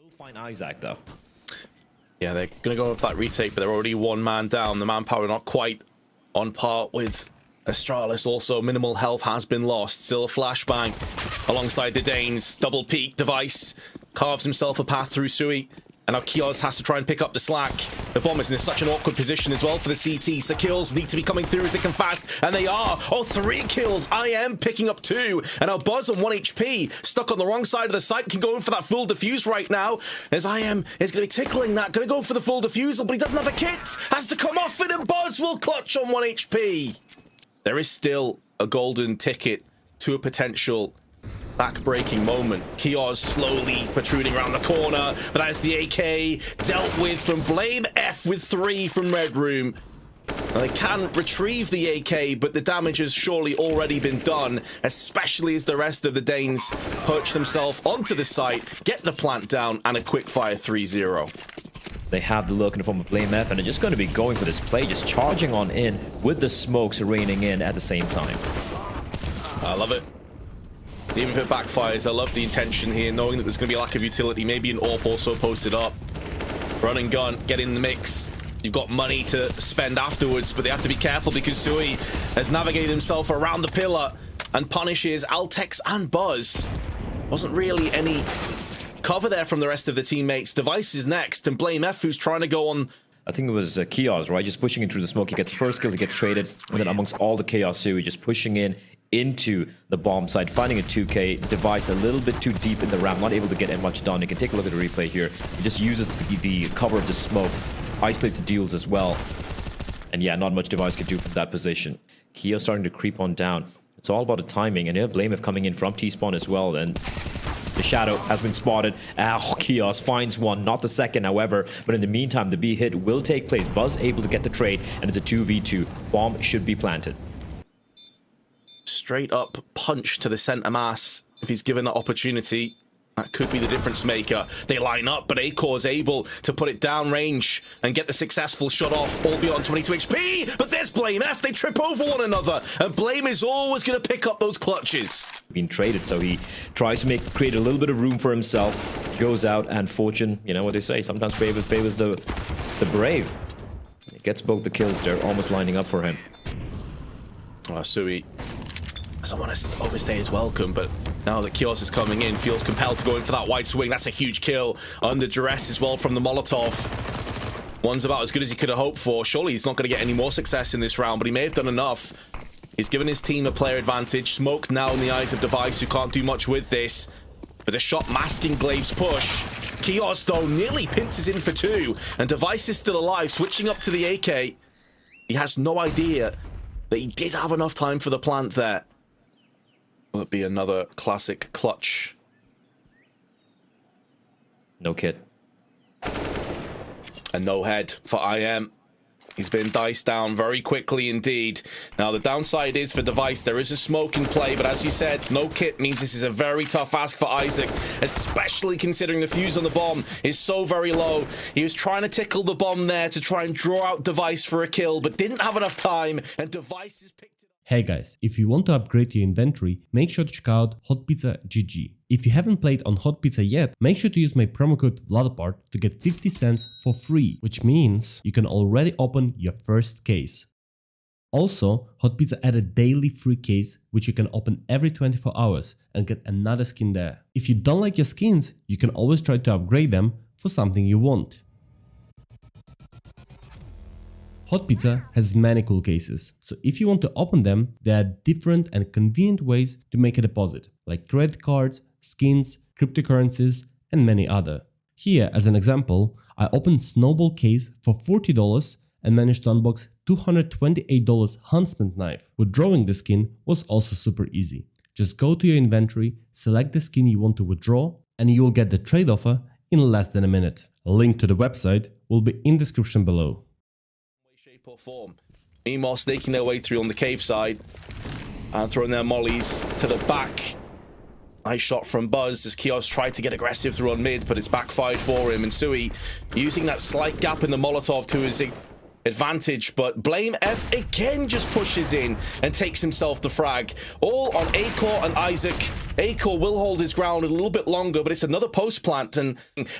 Will find Isaac though. Yeah, they're gonna go with that retake, but they're already one man down. The manpower not quite on par with Astralis. Also, minimal health has been lost. Still a flashbang alongside the Danes. Double peak. Device carves himself a path through Sui. And now Kios has to try and pick up the slack. The bomb is in such an awkward position as well for the CT. So kills need to be coming through as they can fast. And they are. Oh, 3 kills. I am picking up 2. And now Buzz on 1 HP. Stuck on the wrong side of the site. Can go in for that full defuse right now. As I am is going to be tickling that. Going to go for the full defusal. But he doesn't have a kit. Has to come off it. And Buzz will clutch on 1 HP. There is still a golden ticket to a potential back-breaking moment. Kios slowly protruding around the corner, but as the AK dealt with from Blame F with 3 from Red Room. Now they can retrieve the AK, but the damage has surely already been done, especially as the rest of the Danes perch themselves onto the site, get the plant down, and a quick-fire 3-0. They have the look in the form of Blame F, and they're just going to be going for this play, just charging on in with the smokes raining in at the same time. I love it. Even if it backfires, I love the intention here, knowing that there's going to be a lack of utility. Maybe an AWP also posted up. Run and gun, get in the mix. You've got money to spend afterwards, but they have to be careful because Sui has navigated himself around the pillar and punishes Altex and Buzz. Wasn't really any cover there from the rest of the teammates. Device is next, and Blame F, who's trying to go on. I think it was Kios, right? Just pushing in through the smoke. He gets first kill, he gets traded, and then amongst all the chaos, Sui just pushing in into the bomb side, finding a 2K. Device a little bit too deep in the ramp, not able to get much done. You can take a look at the replay here. He just uses the cover of the smoke, isolates the deals as well. And yeah, not much Device can do from that position. Kios starting to creep on down. It's all about the timing, and you have Blame F coming in from T-spawn as well, and the shadow has been spotted. Kios finds one, not the second, however. But in the meantime, the B hit will take place. Buzz able to get the trade, and it's a 2v2. Bomb should be planted. Straight up punch to the center mass if he's given that opportunity. That could be the difference maker. They line up, but Acor's able to put it down range and get the successful shot off, albeit on 22 HP. But there's Blame F. They trip over one another, and Blame is always going to pick up those clutches. Being traded, so he tries to create a little bit of room for himself. Goes out, and fortune, you know what they say, sometimes favors the brave. He gets both the kills there, almost lining up for him. Sui doesn't want to overstay his welcome, but now that Kios is coming in, feels compelled to go in for that wide swing. That's a huge kill. Under duress as well from the Molotov. One's about as good as he could have hoped for. Surely he's not going to get any more success in this round, but he may have done enough. He's given his team a player advantage. Smoke now in the eyes of Device, who can't do much with this. But the shot masking Glaive's push. Kios, though, nearly pinches in for 2. And Device is still alive, switching up to the AK. He has no idea that he did have enough time for the plant there. Will it be another classic clutch? No kit. And no head for IM. He's been diced down very quickly indeed. Now, the downside is for Device, there is a smoke in play, but as you said, no kit means this is a very tough ask for Isaac, especially considering the fuse on the bomb is so very low. He was trying to tickle the bomb there to try and draw out Device for a kill, but didn't have enough time, and Device is picked it up. Hey guys, if you want to upgrade your inventory, make sure to check out Hot Pizza GG. If you haven't played on Hot Pizza yet, make sure to use my promo code VLADOPART to get 50 cents for free, which means you can already open your first case. Also, Hot Pizza added daily free case, which you can open every 24 hours and get another skin there. If you don't like your skins, you can always try to upgrade them for something you want. Hot Pizza has many cool cases, so if you want to open them, there are different and convenient ways to make a deposit, like credit cards, skins, cryptocurrencies, and many other. Here, as an example, I opened Snowball case for $40 and managed to unbox $228 Huntsman knife. Withdrawing the skin was also super easy. Just go to your inventory, select the skin you want to withdraw, and you will get the trade offer in less than a minute. A link to the website will be in the description below. Shape or form. Meanwhile, snaking their way through on the cave side and throwing their mollies to the back. Nice shot from Buzz as Kios tried to get aggressive through on mid, but it's backfired for him. And Sui using that slight gap in the Molotov to his advantage, but Blame F again just pushes in and takes himself the frag. All on Acor and Isaac. Acor will hold his ground a little bit longer, but it's another post plant, and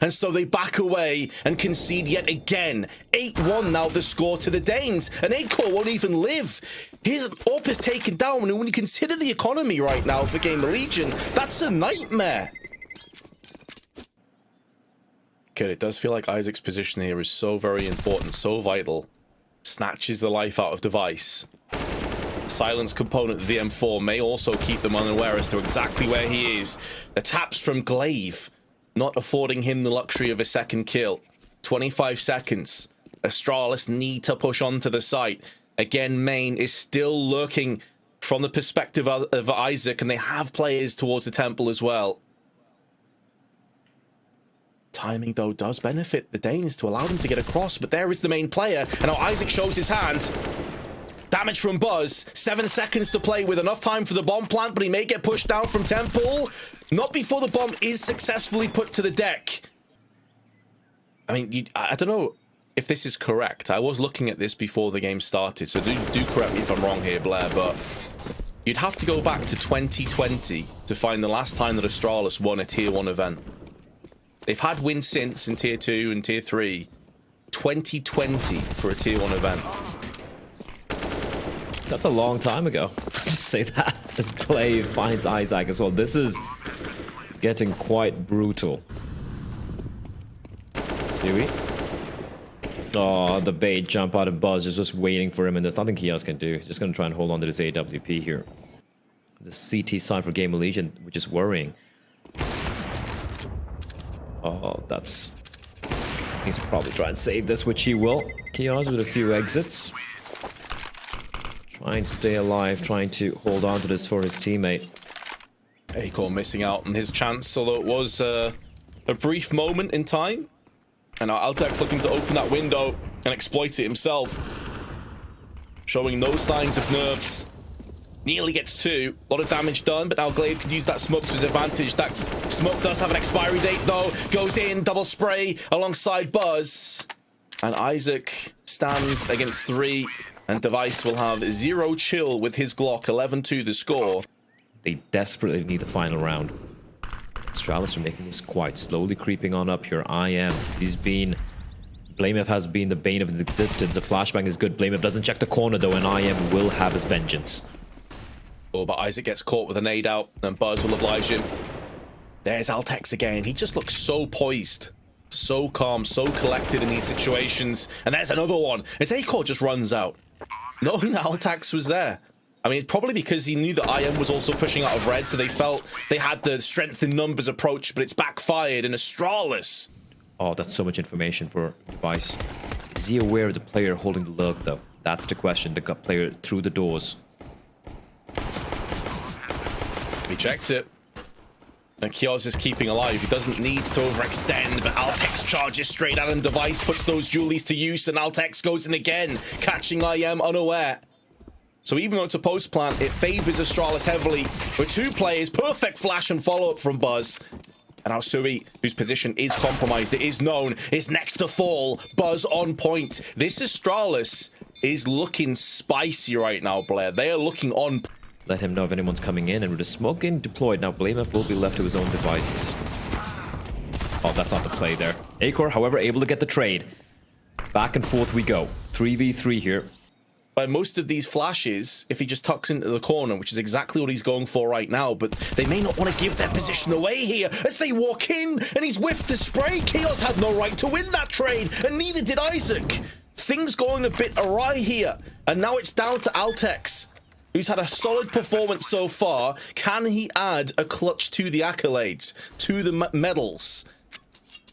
so they back away and concede yet again. 8-1 now the score to the Danes, and Acor won't even live. His AWP is taken down, and when you consider the economy right now for GamerLegion, that's a nightmare. Okay, it does feel like Isaac's position here is so very important, so vital. Snatches the life out of Device. Silence component of the M4 may also keep them unaware as to exactly where he is. The taps from Glaive, not affording him the luxury of a second kill. 25 seconds. Astralis need to push onto the site. Again, Main is still lurking from the perspective of Isaac, and they have players towards the temple as well. Timing, though, does benefit the Danes to allow them to get across, but there is the main player, and now Isaac shows his hand. Damage from Buzz. 7 seconds to play with enough time for the bomb plant, but he may get pushed down from Temple. Not before the bomb is successfully put to the deck. I mean, I don't know if this is correct. I was looking at this before the game started, so do correct me if I'm wrong here, Blair, but you'd have to go back to 2020 to find the last time that Astralis won a Tier 1 event. They've had wins since in Tier 2 and Tier 3. 2020 for a Tier 1 event. That's a long time ago. Just say that as Clay finds Isaac as well. This is getting quite brutal. Sui. Oh, the bait jump out of Buzz is just waiting for him, and there's nothing Kios can do. He's just going to try and hold on to this AWP here. The CT side for GamerLegion, which is worrying. Oh, that's... He's probably trying to save this, which he will. Kios with a few exits. Trying to stay alive, trying to hold on to this for his teammate. Acor missing out on his chance, although it was a brief moment in time. And now Altex looking to open that window and exploit it himself. Showing no signs of nerves. Nearly gets 2. A lot of damage done, but now Glaive can use that smoke to his advantage. That smoke does have an expiry date, though. Goes in, double spray alongside Buzz. And Isaac stands against 3. And Device will have 0 chill with his Glock. 11-2 the score. They desperately need the final round. Astralis are making this quite slowly creeping on up here. He's been... Blamev has been the bane of his existence. The flashbang is good. Blamev doesn't check the corner, though, and IM will have his vengeance. Oh, but Isaac gets caught with a nade out, and Buzz will oblige him. There's Altex again. He just looks so poised, so calm, so collected in these situations. And there's another one. As Acor just runs out, knowing that Altex was there. I mean, probably because he knew that IM was also pushing out of red, so they felt they had the strength in numbers approach, but it's backfired in Astralis. Oh, that's so much information for Device. Is he aware of the player holding the lurk, though? That's the question. The player through the doors. He checked it. And Kios is keeping alive. He doesn't need to overextend, but Altex charges straight at him. Device puts those Julies to use, and Altex goes in again, catching IM unaware. So even though it's a post plant, it favors Astralis heavily. With 2 players, perfect flash and follow-up from Buzz. And now Sui, whose position is compromised, it is known, is next to fall. Buzz on point. This Astralis is looking spicy right now, Blair. They are looking on. Let him know if anyone's coming in, and with the smoke in deployed, now Blamev will be left to his own devices. Oh, that's not the play there. Acor, however, able to get the trade. Back and forth we go. 3v3 here. By most of these flashes, if he just tucks into the corner, which is exactly what he's going for right now, but they may not want to give their position away here as they walk in, and he's whiffed the spray. Chaos had no right to win that trade, and neither did Isaac. Things going a bit awry here, and now it's down to Altex, who's had a solid performance so far. Can he add a clutch to the accolades, to the medals?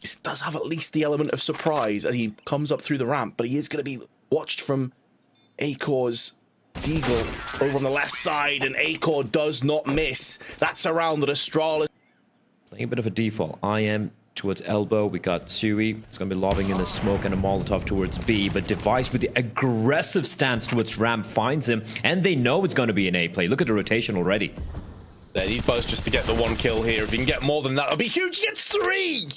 It does have at least the element of surprise as he comes up through the ramp, but he is going to be watched from Acor's Deagle over on the left side, and Acor does not miss. That's around that Astralis. Playing a bit of a default. IM towards elbow. We got Sui. It's going to be lobbing in the smoke and a Molotov towards B, but Device with the aggressive stance towards ramp finds him, and they know it's going to be an A play. Look at the rotation already. They need Buzz just to get the 1 kill here. If he can get more than that, it'll be huge. He gets 3!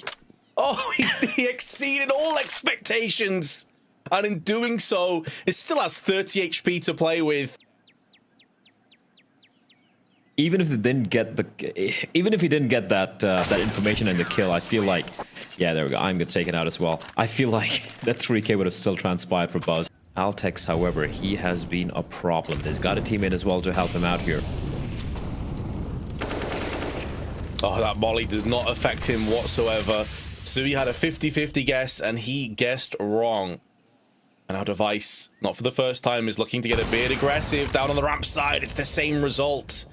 Oh, he exceeded all expectations. And in doing so, it still has 30 HP to play with. Even if he didn't get that that information and the kill, I feel like, yeah, there we go. I'm gets taken out as well. I feel like that 3K would have still transpired for Buzz. Altex, however, he has been a problem. He's got a teammate as well to help him out here. Oh, that molly does not affect him whatsoever. So he had a 50-50 guess, and he guessed wrong. And our device, not for the first time, is looking to get a bit aggressive down on the ramp side. It's the same result.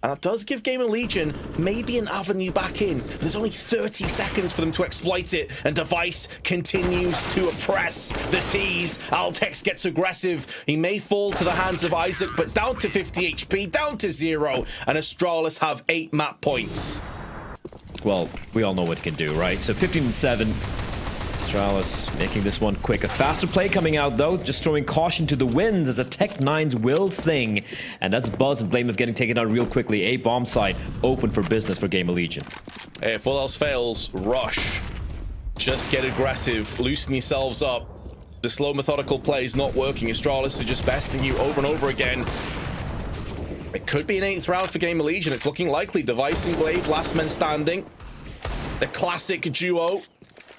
And that does give GamerLegion maybe an avenue back in. But there's only 30 seconds for them to exploit it. And Device continues to oppress the T's. Altex gets aggressive. He may fall to the hands of Isaac, but down to 50 HP, down to 0. And Astralis have 8 map points. Well, we all know what he can do, right? So 15-7. Astralis making this one quick. A faster play coming out, though. Just throwing caution to the winds as a Tech-9's will sing. And that's Buzz and Blame of getting taken out real quickly. A bomb site open for business for GamerLegion. If all else fails, rush. Just get aggressive. Loosen yourselves up. The slow, methodical play is not working. Astralis is just besting you over and over again. It could be an 8th round for GamerLegion. It's looking likely. Device and Glaive, last men standing. The classic duo.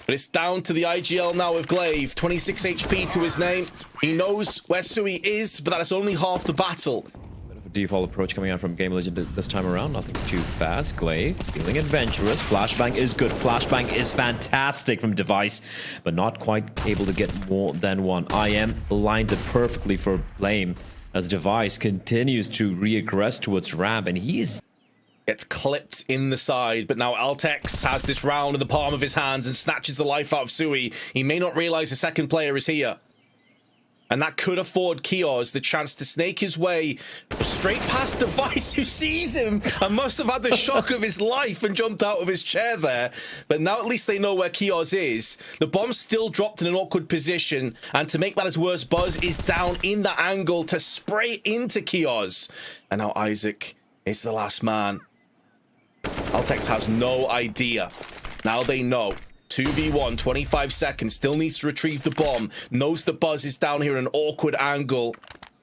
But it's down to the IGL now with Glaive. 26 HP to his name. He knows where Sui is, but that is only half the battle. Bit of a default approach coming out from GamerLegion this time around. Nothing too fast. Glaive feeling adventurous. Flashbang is good. Flashbang is fantastic from Device, but not quite able to get more than one. IM lined it perfectly for Blame as Device continues to re-aggress towards ramp, and he is... Gets clipped in the side, but now Altex has this round in the palm of his hands and snatches the life out of Sui. He may not realize the second player is here. And that could afford Kios the chance to snake his way straight past Device, who sees him and must have had the shock of his life and jumped out of his chair there. But now at least they know where Kios is. The bomb's still dropped in an awkward position, and to make matters worse, Buzz is down in the angle to spray into Kios. And now Isaac is the last man. Altex has no idea. Now they know. 2v1, 25 seconds, still needs to retrieve the bomb. Knows that Buzz is down here in an awkward angle.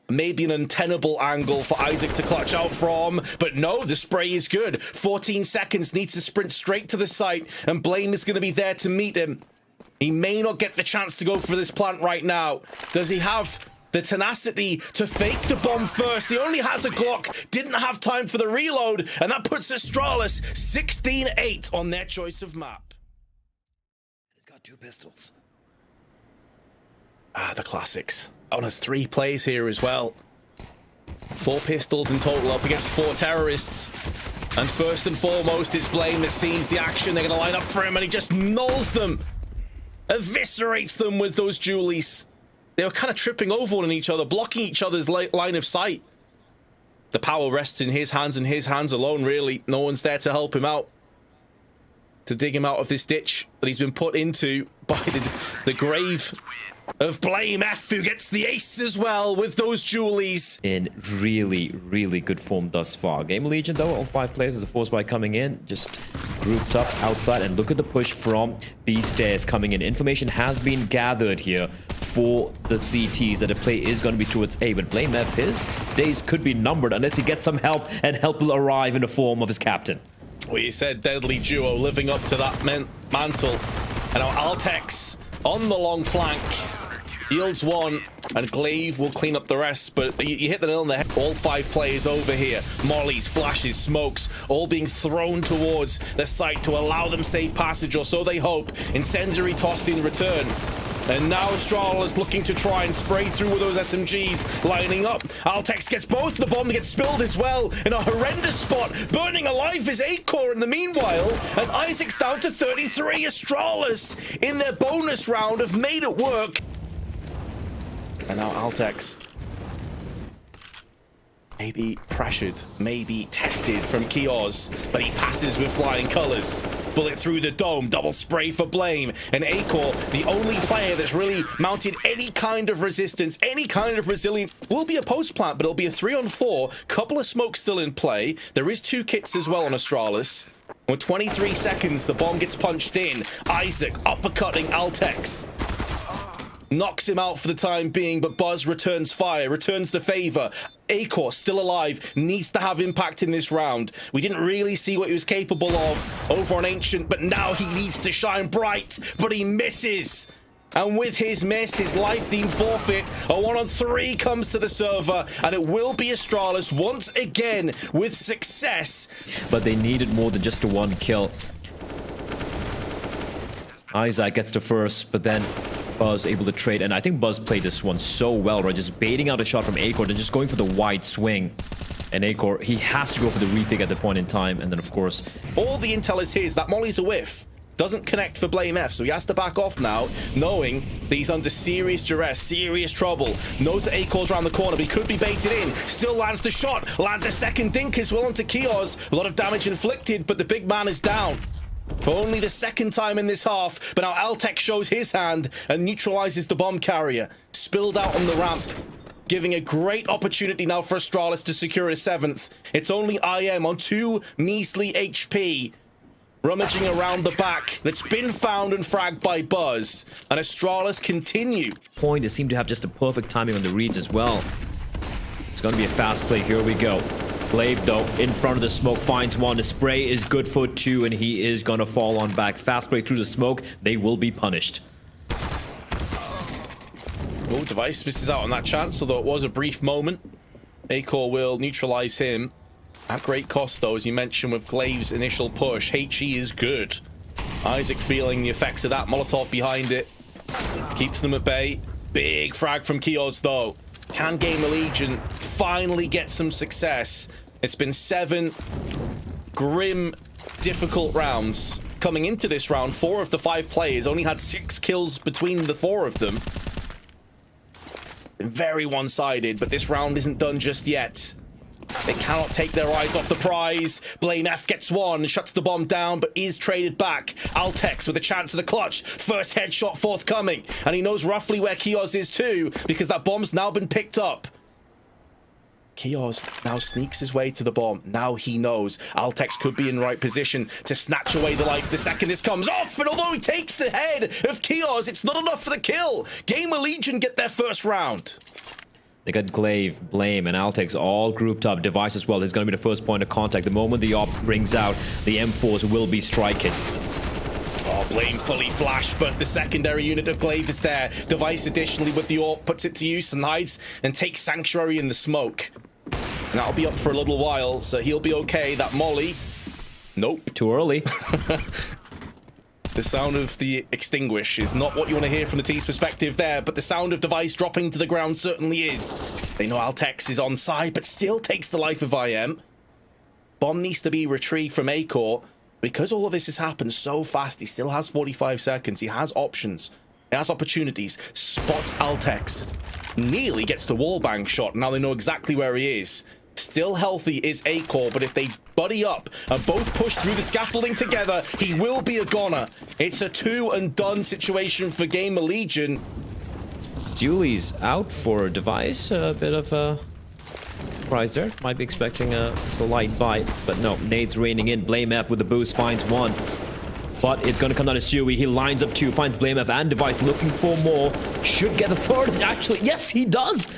Maybe an untenable angle for Isaac to clutch out from. But no, the spray is good. 14 seconds, needs to sprint straight to the site. And Blame is going to be there to meet him. He may not get the chance to go for this plant right now. Does he have the tenacity to fake the bomb first? He only has a Glock, didn't have time for the reload, and that puts Astralis 16-8 on their choice of map. He's got 2 pistols. Ah, the classics. Oh, and there's 3 plays here as well. 4 pistols in total up against 4 terrorists. And first and foremost, it's Blame that sees the action. They're going to line up for him, and he just nulls them. Eviscerates them with those Julies. They were kind of tripping over one each other, blocking each other's line of sight. The power rests in his hands and his hands alone, really. No one's there to help him out, to dig him out of this ditch that he's been put into by the grave of Blame. F, who gets the ace as well with those Julies. In really, really good form thus far. GamerLegion, though, all 5 players as a force by coming in, just grouped up outside, and look at the push from B stairs coming in. Information has been gathered here for the CTs that the play is going to be towards A, but Blame F, his days could be numbered unless he gets some help, and help will arrive in the form of his captain. We said deadly duo living up to that mantle. And now Altex on the long flank yields one, and Glaive will clean up the rest. But you hit the nail on the head. All 5 players over here. Mollies, flashes, smokes, all being thrown towards the site to allow them safe passage, or so they hope. Incendiary tossed in return. And now Astralis looking to try and spray through with those SMGs lining up. Altex gets both. The bomb gets spilled as well in a horrendous spot. Burning alive is 8-core in the meanwhile. And Isaac's down to 33. Astralis in their bonus round have made it work. And now Altex, maybe pressured, maybe tested from Kios, but he passes with flying colors. Bullet through the dome, double spray for Blame. And A-Core, the only player that's really mounted any kind of resistance, any kind of resilience, will be a post plant, but it'll be a 3-on-4. Couple of smokes still in play. There is 2 kits as well on Astralis. With 23 seconds, the bomb gets punched in. Isaac uppercutting Altex. knocks him out for the time being, but Buzz returns fire, returns the favor. Acor, still alive, needs to have impact in this round. We didn't really see what he was capable of over on Ancient, but now he needs to shine bright, but he misses. And with his miss, his life deemed forfeit, a 1-on-3 comes to the server, and it will be Astralis once again with success. But they needed more than just a one kill. Isaac gets the first, but then Buzz able to trade, and I think Buzz played this one so well, right? Just baiting out a shot from Acor, then just going for the wide swing. And Acor, he has to go for the repick at the point in time, and then of course... all the intel is his. That molly's a whiff. Doesn't connect for Blame F, so he has to back off now, knowing that he's under serious duress, serious trouble. Knows that Acor's around the corner, but he could be baited in. Still lands the shot, lands a second dink as well onto Kios. A lot of damage inflicted, but the big man is down. For only the second time in this half, but now Altec shows his hand and neutralizes the bomb carrier. Spilled out on the ramp, giving a great opportunity now for Astralis to secure a 7th. It's only IM on 2 measly HP. Rummaging around the back, that's been found and fragged by Buzz, and Astralis continue. Point, they seem to have just the perfect timing on the reads as well. It's going to be a fast play. Here we go. Glaive, though, in front of the smoke, finds one. The spray is good for 2, and he is going to fall on back. Fast play through the smoke. They will be punished. Oh, Device misses out on that chance, although it was a brief moment. Acor will neutralize him. At great cost, though, as you mentioned, with Glaive's initial push. HE is good. Isaac feeling the effects of that. Molotov behind it. Keeps them at bay. Big frag from Kios, though. Can GamerLegion finally get some success? It's been 7 grim, difficult rounds. Coming into this round, 4 of the 5 players only had 6 kills between the 4 of them. Very one-sided, but this round isn't done just yet. They cannot take their eyes off the prize. Blame F gets one, shuts the bomb down, but is traded back. Altex with a chance at a clutch. First headshot forthcoming. And he knows roughly where Kios is too, because that bomb's now been picked up. Kios now sneaks his way to the bomb. Now he knows Altex could be in the right position to snatch away the life the second this comes off. And although he takes the head of Kios, it's not enough for the kill. GamerLegion get their first round. They got Glaive, Blame, and Altex all grouped up. Device as well. There's going to be the first point of contact. The moment the op brings out, the M4s will be striking. Oh, Blame fully flashed, but the secondary unit of Glaive is there. Device additionally with the AWP puts it to use and hides and takes Sanctuary in the smoke. And that'll be up for a little while, so he'll be okay. That molly. Nope. Too early. The sound of the extinguish is not what you want to hear from the team's perspective there, but the sound of Device dropping to the ground certainly is. They know Altex is on side, but still takes the life of IM. Bomb needs to be retrieved from Acor. Because all of this has happened so fast, he still has 45 seconds. He has options. He has opportunities. Spots Altex. Nearly gets the wallbang shot. Now they know exactly where he is. Still healthy is Acor, but if they buddy up and both push through the scaffolding together, he will be a goner. It's a 2 and done situation for GamerLegion. Julie's out for Device. A bit of a surprise there. Might be expecting a light bite, but no. Nade's raining in. Blame F with the boost finds one. But it's going to come down to Suey. He lines up 2, finds Blame F and Device looking for more. Should get the 3rd. Actually, yes, he does.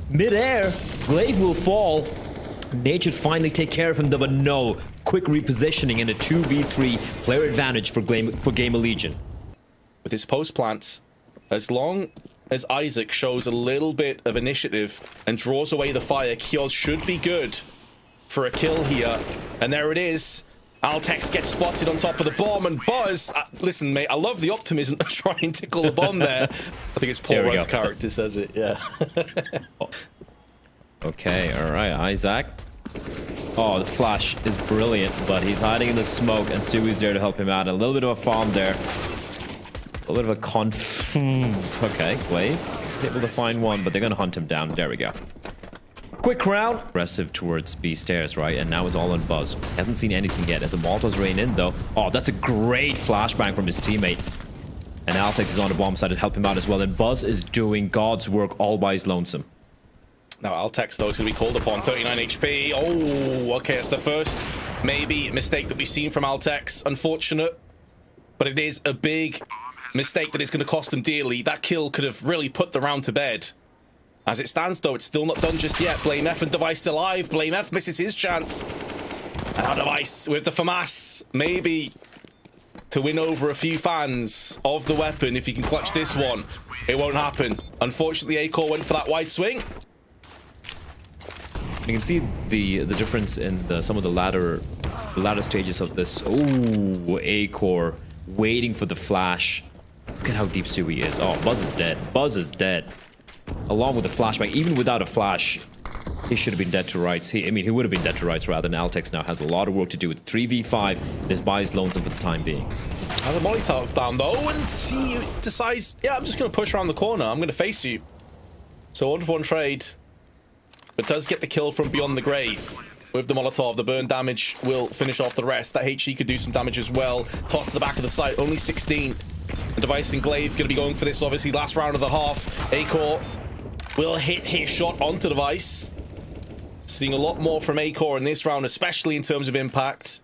Mid-air, Glaive will fall. Nate should finally take care of him, but no. Quick repositioning and a 2v3 player advantage for GamerLegion. With his post plants, as long as Isaac shows a little bit of initiative and draws away the fire, Kios should be good for a kill here. And there it is. Altex gets spotted on top of the bomb, and Buzz, listen, mate, I love the optimism of trying to tickle the bomb there. I think it's Paul Rudd's character says it, yeah. Okay, all right, Isaac. Oh, the flash is brilliant, but he's hiding in the smoke, and Sui's there to help him out. A little bit of a farm there. A little bit of a Okay, Glaive is able to find one, but they're going to hunt him down. There we go. Quick round. Aggressive towards B stairs, right? And now it's all on Buzz. Hasn't seen anything yet as the Molotovs rain in, though. Oh, that's a great flashbang from his teammate. And Altex is on the bomb side to help him out as well. And Buzz is doing God's work all by his lonesome. Now, Altex, though, is going to be called upon. 39 HP. Oh, okay. It's the first, maybe, mistake that we've seen from Altex. Unfortunate. But it is a big mistake that is going to cost them dearly. That kill could have really put the round to bed. As it stands, though, it's still not done just yet. Blame F and Device still alive. Blame F misses his chance. And now Device with the FAMAS, maybe to win over a few fans of the weapon. If he can clutch this one, it won't happen. Unfortunately, A-Core went for that wide swing. You can see the difference in some of the latter stages of this. Oh, A-Core waiting for the flash. Look at how deep Sui is. Oh, Buzz is dead. Buzz is dead. Along with the flashback, even without a flash, he should have been dead to rights. He would have been dead to rights rather. And Altex now has a lot of work to do with 3v5. This buys lonesome for the time being. The Molotov down though, and he decides, yeah, I'm just going to push around the corner. I'm going to face you. So 1-for-1 trade, but does get the kill from beyond the grave. With the Molotov, the burn damage will finish off the rest. That HE could do some damage as well. Toss to the back of the site, only 16. And Device and Glaive going to be going for this, obviously, last round of the half. A-Core will hit his shot onto Device. Seeing a lot more from A-Core in this round, especially in terms of impact.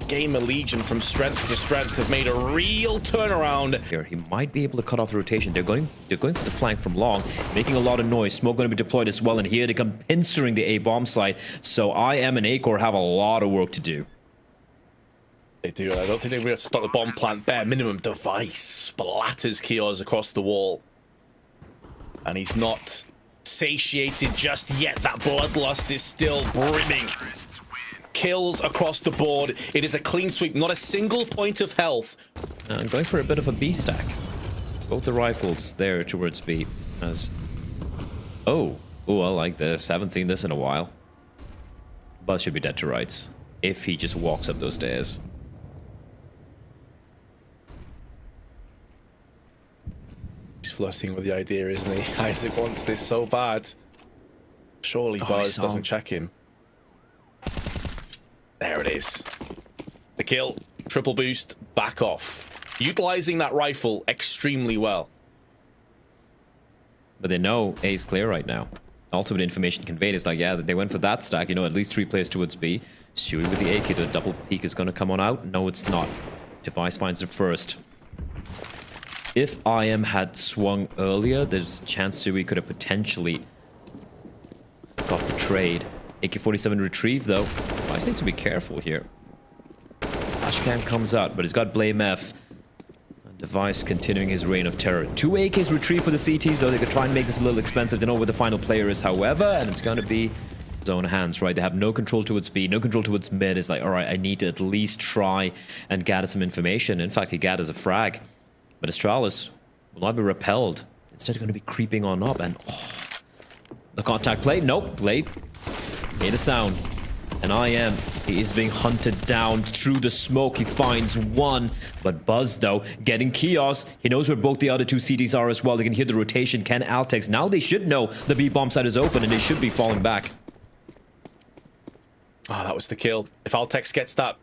GamerLegion from strength to strength have made a real turnaround. Here, he might be able to cut off the rotation. They're going for the flank from long, making a lot of noise. Smoke going to be deployed as well, and here they come pincering the A-bomb site. So IM and A-Core have a lot of work to do. They do. I don't think they're going to stop the bomb plant there. Minimum. Device splatters Kios across the wall. And he's not satiated just yet. That bloodlust is still brimming. Kills across the board. It is a clean sweep. Not a single point of health. And going for a bit of a B stack. Both the rifles there towards B. Oh, I like this. Haven't seen this in a while. Buzz should be dead to rights if he just walks up those stairs. He's flirting with the idea, isn't he? Isaac wants this so bad. Surely Buzz doesn't check him. There it is. The kill. Triple boost. Back off. Utilizing that rifle extremely well. But they know A is clear right now. Ultimate information conveyed is like, yeah, they went for that stack. You know, at least 3 players towards B. Shui with the AK. The double peek is going to come on out. No, it's not. Device finds it first. If IM had swung earlier, there's a chance Sui could have potentially got the trade. AK-47 retrieve, though. Device needs to be careful here. Flashcam comes out, but he's got Blame F. Device continuing his reign of terror. 2 AKs retrieve for the CTs, though. They could try and make this a little expensive. They know where the final player is, however, and it's going to be his own hands, right? They have no control towards B, no control towards mid. It's like, all right, I need to at least try and gather some information. In fact, he gathers a frag. But Astralis will not be repelled. Instead, going to be creeping on up. And the contact play. Nope. Blade made a sound. And IM, he is being hunted down through the smoke. He finds one. But Buzz, though, getting Kios. He knows where both the other 2 CTs are as well. They can hear the rotation. Can Altex. Now they should know the B bomb side is open and they should be falling back. Oh, that was the kill. If Altex gets that,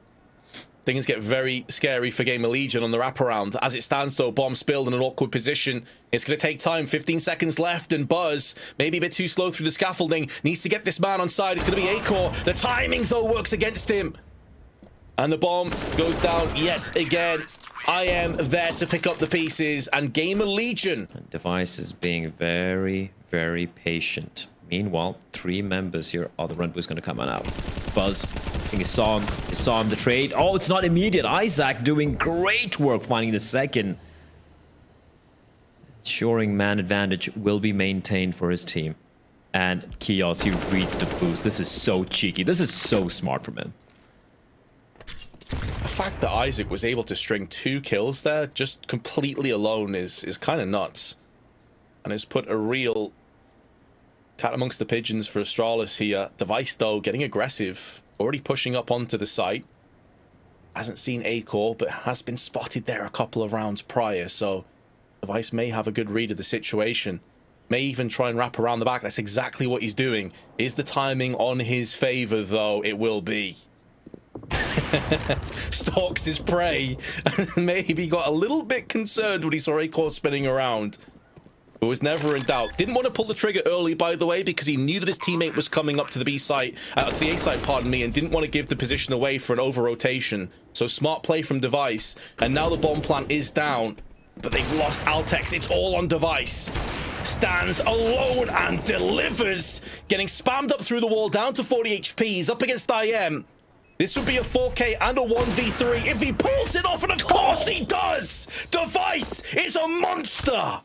things get very scary for GamerLegion on the wraparound. As it stands, though, bomb spilled in an awkward position. It's going to take time. 15 seconds left, and Buzz, maybe a bit too slow through the scaffolding, needs to get this man on side. It's going to be A-Core. The timing, though, works against him. And the bomb goes down yet again. I am there to pick up the pieces, and GamerLegion. Device is being very, very patient. Meanwhile, 3 members here. Oh, the run was going to come on out. Buzz, I think he saw him, the trade. Oh, it's not immediate. Isaac doing great work finding the second. Ensuring man advantage will be maintained for his team. And Kios, he reads the boost. This is so cheeky. This is so smart from him. The fact that Isaac was able to string 2 kills there, just completely alone, is kind of nuts. And has put a real cat amongst the pigeons for Astralis here. Device, though, getting aggressive. Already pushing up onto the site. Hasn't seen A-Core, but has been spotted there a couple of rounds prior. So Device may have a good read of the situation. May even try and wrap around the back. That's exactly what he's doing. Is the timing on his favor, though? It will be. Stalks his prey. Maybe got a little bit concerned when he saw A-Core spinning around. It was never in doubt. Didn't want to pull the trigger early, by the way, because he knew that his teammate was coming up to the B site, to the A site, pardon me, and didn't want to give the position away for an over-rotation. So smart play from Device, and now the bomb plant is down, but they've lost Altex. It's all on Device. Stands alone and delivers, getting spammed up through the wall, down to 40 HP. He's up against IM. This would be a 4K and a 1v3 if he pulls it off, and of course he does! Device is a monster!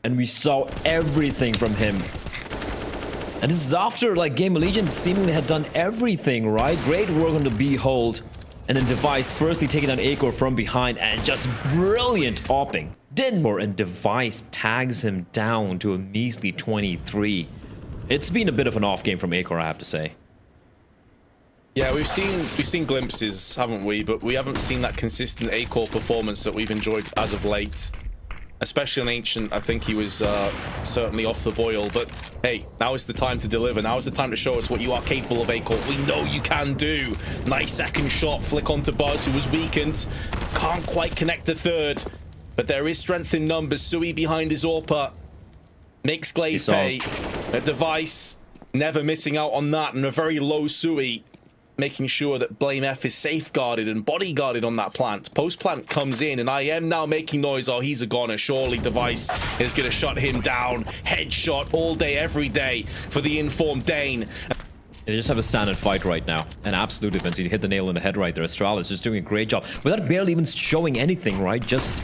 And we saw everything from him. And this is after, like, GamerLegion seemingly had done everything, right? Great work on the B hold. And then Device firstly taking down Acor from behind and just brilliant opping. Dinmore, and Device tags him down to a measly 23. It's been a bit of an off game from Acor, I have to say. Yeah, we've seen glimpses, haven't we? But we haven't seen that consistent Acor performance that we've enjoyed as of late. Especially on Ancient, I think he was certainly off the boil. But hey, now is the time to deliver. Now is the time to show us what you are capable of, Acor. We know you can do. Nice second shot, flick onto Buzz, who was weakened. Can't quite connect the third. But there is strength in numbers. Sui behind his AWPer. Makes Glaze pay. A Device never missing out on that. And a very low Sui, making sure that Blame F is safeguarded and bodyguarded on that plant. Post plant comes in, and I am now making noise. Oh, he's a goner. Surely Device is going to shut him down. Headshot all day, every day for the informed Dane. They just have a standard fight right now. And absolutely, Vince, he hit the nail on the head right there. Astralis just doing a great job without barely even showing anything, right? Just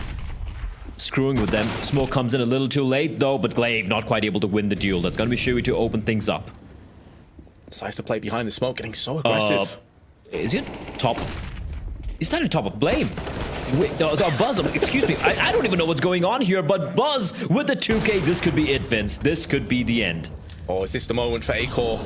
screwing with them. Smoke comes in a little too late, though, but Glaive not quite able to win the duel. That's going to be Shui to open things up. Decides to play behind the smoke, getting so aggressive. Is he at top? He's standing top of Blame. Wait, no, Buzz, excuse me. I don't even know what's going on here, but Buzz with the 2K, this could be it, Vince. This could be the end. Oh, is this the moment for Acor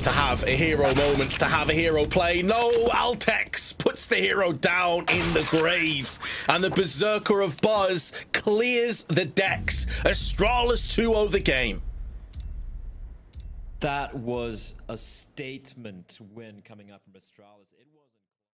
to have a hero moment, to have a hero play? No, Altex puts the hero down in the grave, and the Berserker of Buzz clears the decks. Astralis 2-0 the game. That was a statement win coming up from Astralis. It was